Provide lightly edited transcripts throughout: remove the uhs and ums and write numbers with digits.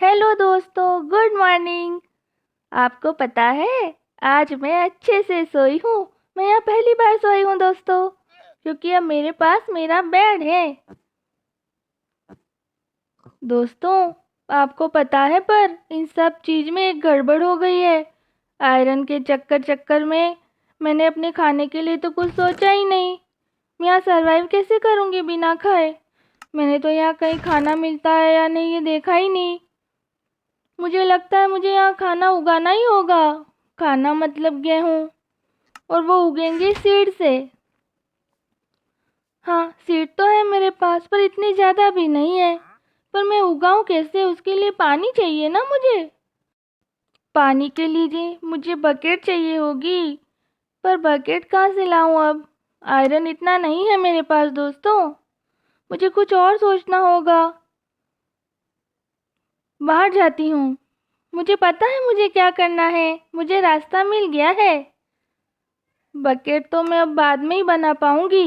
Hello दोस्तों, good morning. आपको पता है, आज मैं अच्छे से सोई हूँ। मैं यहाँ पहली बार सोई हूँ दोस्तों, क्योंकि अब मेरे पास मेरा बेड है। दोस्तों, आपको पता है पर इन सब चीज़ में एक गड़बड़ हो गई है। आयरन के चक्कर चक्कर में मैंने अपने खाने के लिए तो कुछ सोचा ही नहीं। मैं यहाँ सरवाइव कैसे करूँगी बिना खाए? मैंने तो यहाँ कहीं खाना मिलता है या नहीं ये देखा ही नहीं। मुझे लगता है मुझे यहाँ खाना उगाना ही होगा। खाना मतलब गेहूँ, और वो उगेंगे सीड से। हाँ, सीड तो है मेरे पास, पर इतनी ज़्यादा भी नहीं है। पर मैं उगाऊँ कैसे? उसके लिए पानी चाहिए ना मुझे। पानी के लिए मुझे बकेट चाहिए होगी, पर बकेट कहाँ से लाऊं अब? आयरन इतना नहीं है मेरे पास दोस्तों। मुझे कुछ और सोचना होगा। बाहर जाती हूँ। मुझे पता है मुझे क्या करना है। मुझे रास्ता मिल गया है। बकेट तो मैं अब बाद में ही बना पाऊंगी।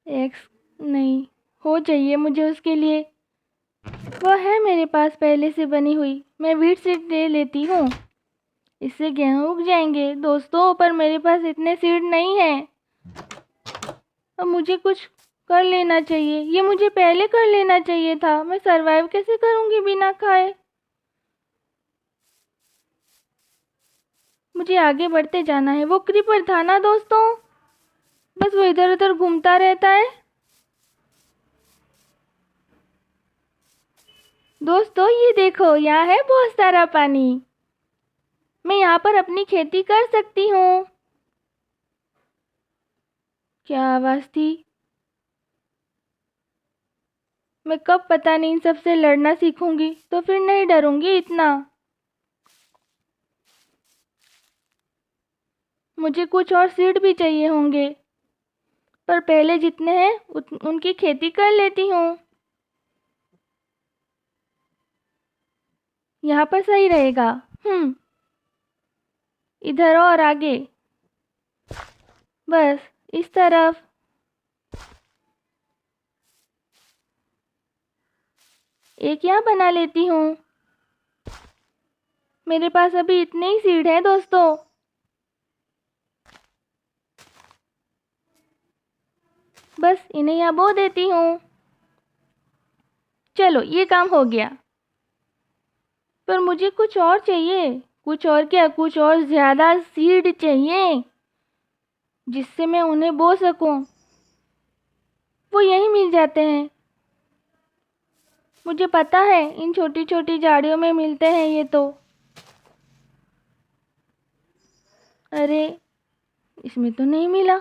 एक्स नहीं हो चाहिए मुझे उसके लिए। वह है मेरे पास पहले से बनी हुई। मैं वीट सीड ले लेती हूँ। इससे गेहूँ उग जाएंगे दोस्तों, पर मेरे पास इतने सीड नहीं है। अब मुझे कुछ कर लेना चाहिए। ये मुझे पहले कर लेना चाहिए था। मैं सरवाइव कैसे करूँगी बिना खाए? मुझे आगे बढ़ते जाना है। वो क्रीपर था ना दोस्तों, बस वो इधर उधर घूमता रहता है। दोस्तों ये देखो, यहाँ है बहुत सारा पानी। मैं यहाँ पर अपनी खेती कर सकती हूँ। क्या आवाज़ थी? मैं कब पता नहीं इन सबसे लड़ना सीखूंगी, तो फिर नहीं डरूंगी इतना। मुझे कुछ और सीड भी चाहिए होंगे, पर पहले जितने हैं उनकी खेती कर लेती हूँ। यहाँ पर सही रहेगा। इधर और आगे, बस इस तरफ। एक यहाँ बना लेती हूँ। मेरे पास अभी इतने ही सीड हैं दोस्तों। बस इन्हें यहाँ बो देती हूँ। चलो ये काम हो गया, पर मुझे कुछ और चाहिए। कुछ और क्या, कुछ और ज़्यादा सीड चाहिए, जिससे मैं उन्हें बो सकूं। वो यहीं मिल जाते हैं। मुझे पता है इन छोटी छोटी झाड़ियों में मिलते हैं ये तो। अरे, इसमें तो नहीं मिला।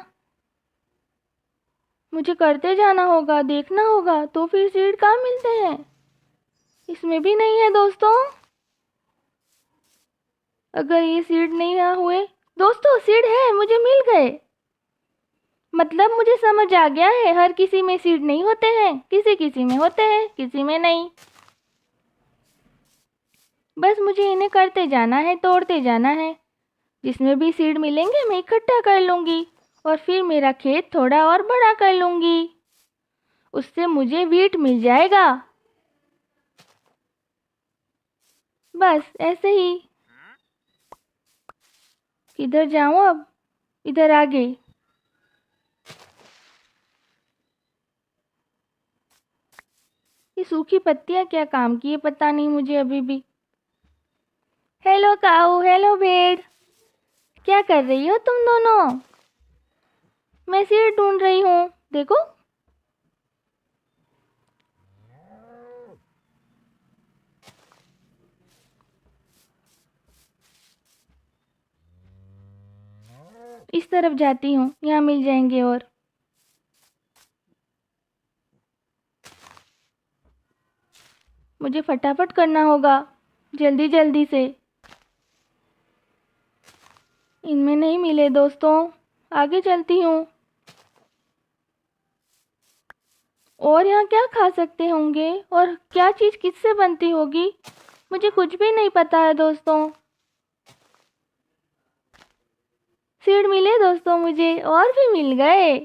मुझे करते जाना होगा, देखना होगा तो फिर सीड कहाँ मिलते हैं। इसमें भी नहीं है दोस्तों। अगर ये सीड नहीं ना हुए। दोस्तों सीड है, मुझे मिल गए। मतलब मुझे समझ आ गया है, हर किसी में सीड नहीं होते हैं। किसी किसी में होते हैं, किसी में नहीं। बस मुझे इन्हें करते जाना है, तोड़ते जाना है। जिसमें भी सीड मिलेंगे मैं इकट्ठा कर लूँगी, और फिर मेरा खेत थोड़ा और बड़ा कर लूँगी। उससे मुझे वीट मिल जाएगा। बस ऐसे ही। किधर जाऊँ अब? इधर आगे। ये सूखी पत्तियाँ क्या काम की है पता नहीं मुझे अभी भी। हेलो काऊ, हेलो भेड़। क्या कर रही हो तुम दोनों? मैं सीड ढूंढ रही हूँ, देखो। इस तरफ जाती हूँ, यहाँ मिल जाएंगे। और मुझे फटाफट करना होगा, जल्दी जल्दी से। इनमें नहीं मिले दोस्तों। आगे चलती हूँ। और यहाँ क्या खा सकते होंगे, और क्या चीज़ किससे बनती होगी? मुझे कुछ भी नहीं पता है दोस्तों। सीड मिले दोस्तों मुझे, और भी मिल गए।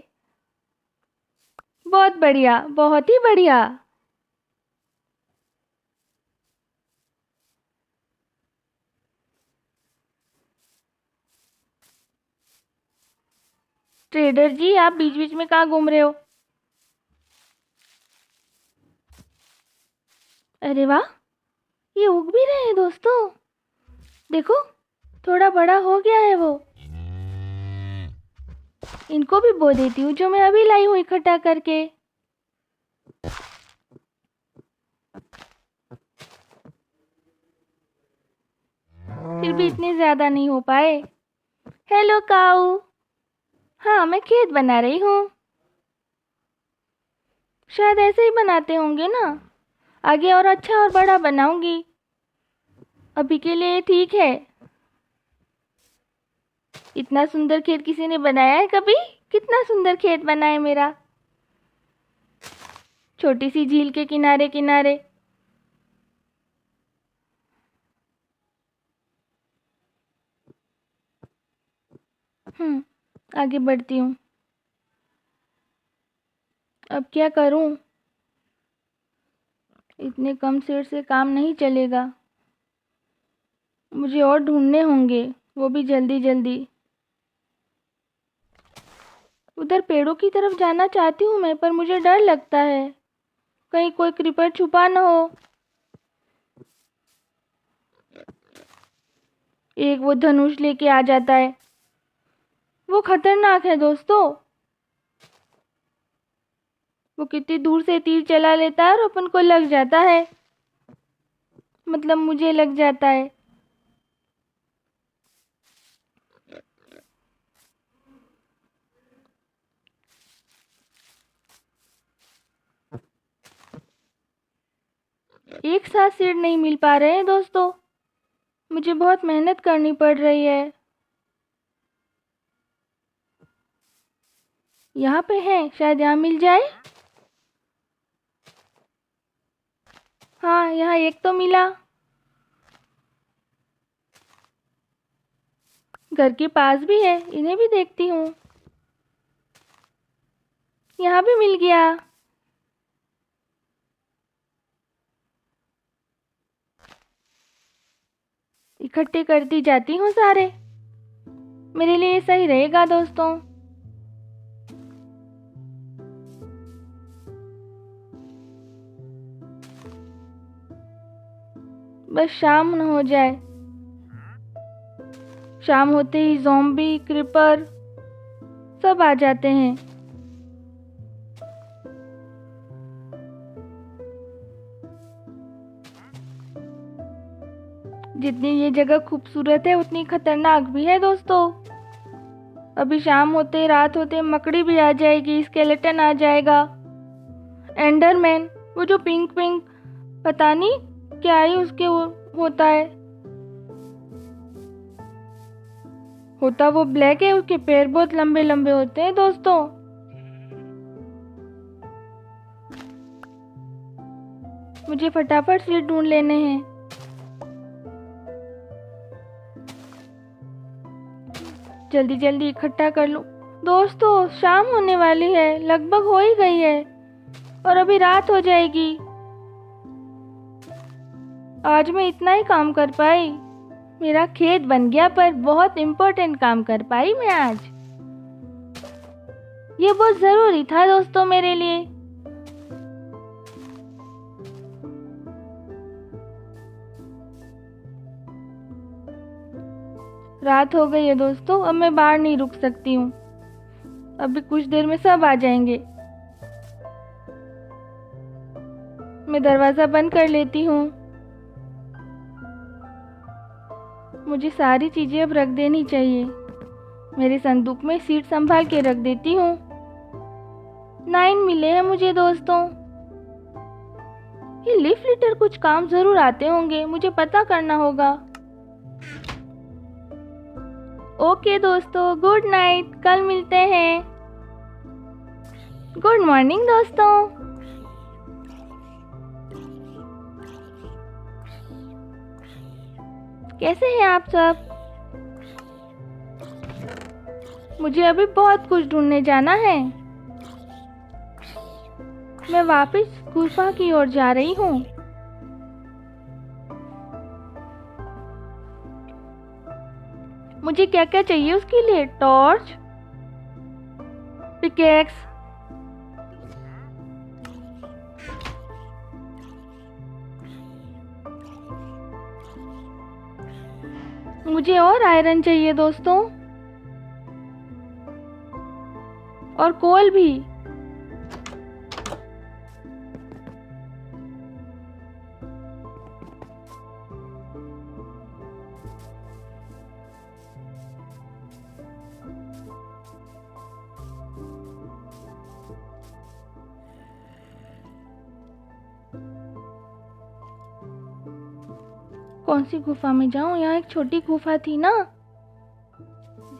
बहुत बढ़िया, बहुत ही बढ़िया। ट्रेडर जी, आप बीच बीच में कहाँ घूम रहे हो? अरे वाह, ये उग भी रहे हैं दोस्तों। देखो, थोड़ा बड़ा हो गया है वो। इनको भी बो देती हूँ जो मैं अभी लाई हूँ इकट्ठा करके। फिर भी इतने ज्यादा नहीं हो पाए। हेलो काऊ। हाँ, मैं खेत बना रही हूँ। शायद ऐसे ही बनाते होंगे ना। आगे और अच्छा और बड़ा बनाऊंगी। अभी के लिए ठीक है। इतना सुंदर खेत किसी ने बनाया है कभी? कितना सुंदर खेत बना है मेरा, छोटी सी झील के किनारे किनारे। आगे बढ़ती हूँ। अब क्या करूँ? इतने कम सीड से काम नहीं चलेगा। मुझे और ढूंढने होंगे, वो भी जल्दी जल्दी। उधर पेड़ों की तरफ जाना चाहती हूँ मैं, पर मुझे डर लगता है कहीं कोई क्रीपर छुपा न हो। एक वो धनुष लेके आ जाता है। वो खतरनाक है दोस्तों। वो कितनी दूर से तीर चला लेता है और अपन को लग जाता है। मतलब मुझे लग जाता है। एक साथ सीड नहीं मिल पा रहे हैं दोस्तों। मुझे बहुत मेहनत करनी पड़ रही है। यहाँ पे है, शायद यहाँ मिल जाए। हाँ, यहाँ एक तो मिला। घर के पास भी है, इन्हें भी देखती हूँ। यहाँ भी मिल गया। इकट्ठे करती जाती हूँ सारे। मेरे लिए सही रहेगा दोस्तों। बस शाम न हो जाए। शाम होते ही ज़ॉम्बी, क्रीपर सब आ जाते हैं। जितनी ये जगह खूबसूरत है उतनी खतरनाक भी है दोस्तों। अभी शाम होते रात होते मकड़ी भी आ जाएगी, स्केलेटन आ जाएगा, एंडरमैन, वो जो पिंक पिंक पता नहीं क्या ही उसके होता है। होता वो ब्लैक है, उसके पैर बहुत लंबे लंबे होते हैं दोस्तों। मुझे फटाफट सीट ढूंढ लेने हैं। जल्दी जल्दी इकट्ठा कर लूं। दोस्तों, शाम होने वाली है, लगभग हो ही गई है और अभी रात हो जाएगी। आज मैं इतना ही काम कर पाई। मेरा खेत बन गया, पर बहुत इम्पोर्टेंट काम कर पाई मैं आज। ये बहुत जरूरी था दोस्तों मेरे लिए। रात हो गई है दोस्तों, अब मैं बाहर नहीं रुक सकती हूँ। अभी कुछ देर में सब आ जाएंगे। मैं दरवाजा बंद कर लेती हूँ। मुझे सारी चीजें अब रख देनी चाहिए। मेरे संदूक में सीट संभाल के रख देती हूँ। 9 मिले हैं मुझे दोस्तों। ये लीफ लिटर कुछ काम जरूर आते होंगे, मुझे पता करना होगा। ओके दोस्तों, गुड नाइट, कल मिलते हैं। गुड मॉर्निंग दोस्तों। कैसे हैं आप सब? मुझे अभी बहुत कुछ ढूंढने जाना है। मैं वापस गुफा की ओर जा रही हूँ। मुझे क्या क्या चाहिए उसके लिए? टॉर्च, पिकेक्स, मुझे और आयरन चाहिए दोस्तों, और कोल भी। कौन सी गुफा में जाऊं? यहाँ एक छोटी गुफा थी ना,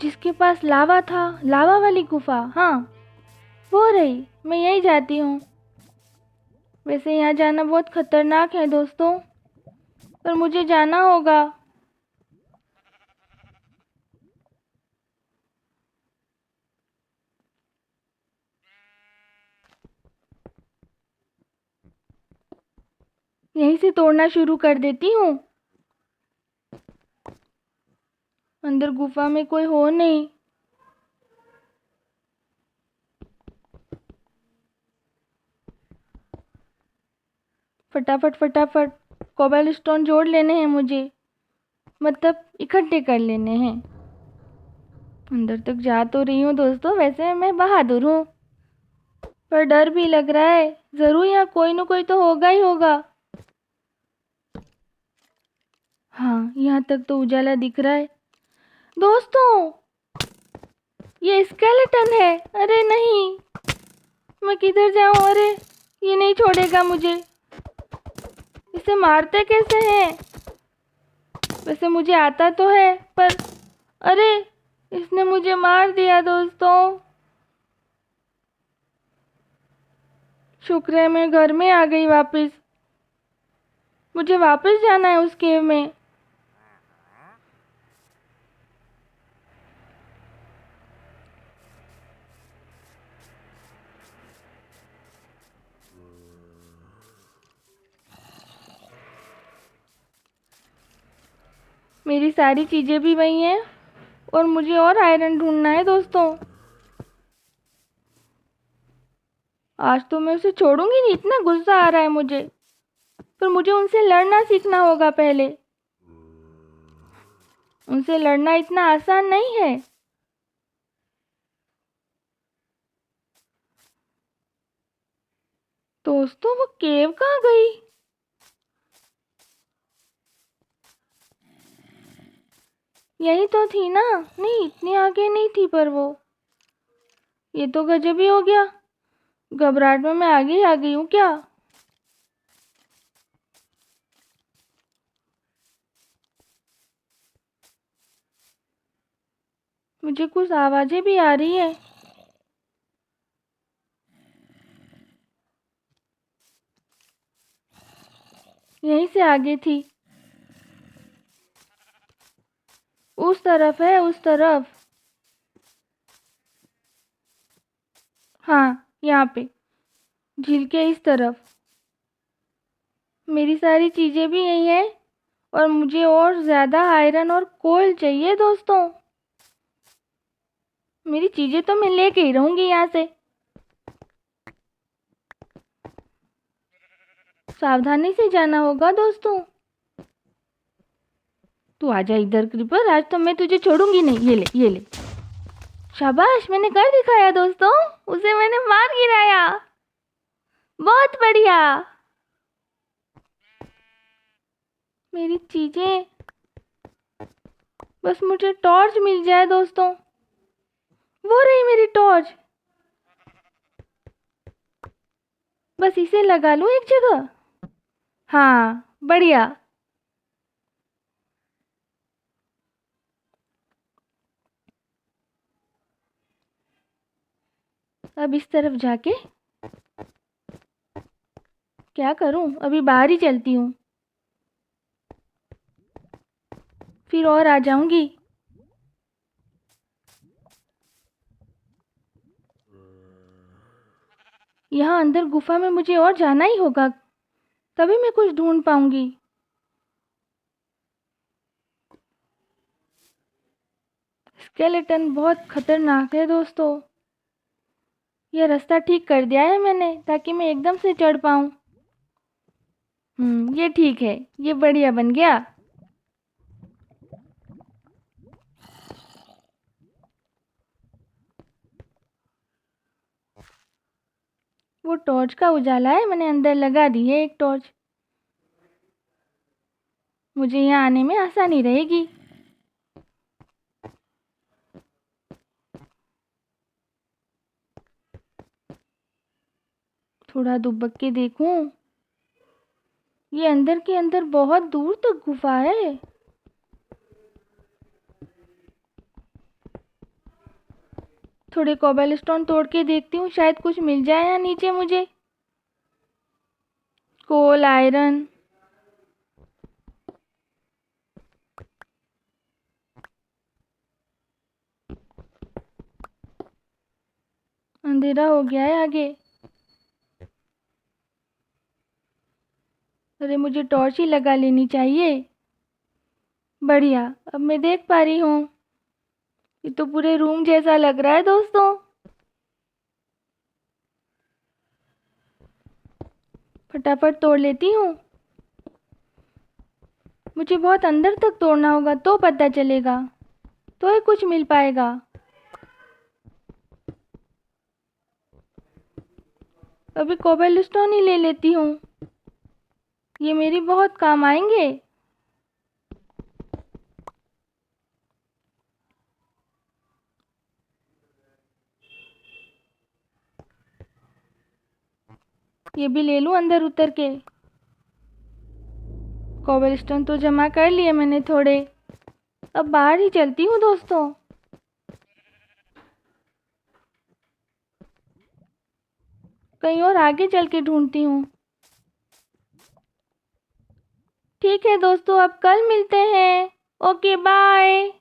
जिसके पास लावा था, लावा वाली गुफा। हाँ, वो रही, मैं यही जाती हूँ। वैसे यहाँ जाना बहुत खतरनाक है दोस्तों, पर मुझे जाना होगा। यहीं से तोड़ना शुरू कर देती हूँ। अंदर गुफा में कोई हो नहीं। फटाफट फटाफट कोबल स्टोन जोड़ लेने हैं मुझे, मतलब इकट्ठे कर लेने हैं। अंदर तक जा तो रही हूँ दोस्तों, वैसे मैं बहादुर हूँ, पर डर भी लग रहा है। जरूर यहाँ कोई न कोई तो होगा ही होगा। हाँ, यहाँ तक तो उजाला दिख रहा है। दोस्तों, ये स्केलेटन है। अरे नहीं, मैं किधर जाऊँ? अरे ये नहीं छोड़ेगा मुझे। इसे मारते कैसे हैं? वैसे मुझे आता तो है, पर अरे इसने मुझे मार दिया दोस्तों। शुक्र है मैं घर में आ गई वापस। मुझे वापस जाना है उस केव में। मेरी सारी चीज़ें भी वही हैं, और मुझे और आयरन ढूंढना है दोस्तों। आज तो मैं उसे छोड़ूंगी नहीं, इतना गुस्सा आ रहा है मुझे। पर मुझे उनसे लड़ना सीखना होगा पहले। उनसे लड़ना इतना आसान नहीं है। दोस्तों, वो केव कहाँ गई? यही तो थी ना? नहीं, इतनी आगे नहीं थी, पर वो, ये तो गजब ही हो गया। घबराहट में मैं आगे ही आ गई हूँ क्या? मुझे कुछ आवाजें भी आ रही है। यहीं से आगे थी। उस तरफ है, उस तरफ। हाँ, यहाँ पे, झील के इस तरफ। मेरी सारी चीज़ें भी यही हैं, और मुझे और ज़्यादा आयरन और कोल चाहिए दोस्तों। मेरी चीज़ें तो मैं लेके ही रहूँगी यहाँ से। सावधानी से जाना होगा दोस्तों। तू आजा इधर क्रीपर, आज तो मैं तुझे छोड़ूंगी नहीं। ये ले, ये ले। शाबाश, मैंने कर दिखाया दोस्तों। उसे मैंने मार गिराया। बहुत बढ़िया। मेरी चीजें, बस मुझे टॉर्च मिल जाए दोस्तों। वो रही मेरी टॉर्च। बस इसे लगा लूं एक जगह। हाँ, बढ़िया। अब इस तरफ जाके क्या करूं? अभी बाहर ही चलती हूँ, फिर और आ जाऊंगी। यहाँ अंदर गुफा में मुझे और जाना ही होगा, तभी मैं कुछ ढूंढ पाऊंगी। स्केलेटन बहुत खतरनाक है दोस्तों। यह रास्ता ठीक कर दिया है मैंने ताकि मैं एकदम से चढ़ पाऊं। ये ठीक है, ये बढ़िया बन गया। वो टॉर्च का उजाला है, मैंने अंदर लगा दी है एक टॉर्च। मुझे यहाँ आने में आसानी रहेगी। थोड़ा दुबक के देखूं। ये अंदर के अंदर बहुत दूर तक गुफा है। थोड़े कोबलस्टोन तोड़ के देखती हूँ, शायद कुछ मिल जाए यहाँ नीचे मुझे। कोल, आयरन। अंधेरा हो गया है आगे। अरे मुझे टॉर्च ही लगा लेनी चाहिए। बढ़िया, अब मैं देख पा रही हूँ। ये तो पूरे रूम जैसा लग रहा है दोस्तों। फटाफट तोड़ लेती हूँ। मुझे बहुत अंदर तक तोड़ना होगा तो पता चलेगा, तो ही कुछ मिल पाएगा। अभी कोबलस्टोन ही ले लेती हूँ, ये मेरी बहुत काम आएंगे। ये भी ले लूँ अंदर उतर के। कोबलस्टोन तो जमा कर लिए मैंने थोड़े। अब बाहर ही चलती हूँ दोस्तों। कहीं और आगे चल के ढूंढती हूँ। ठीक है दोस्तों, अब कल मिलते हैं। Okay bye.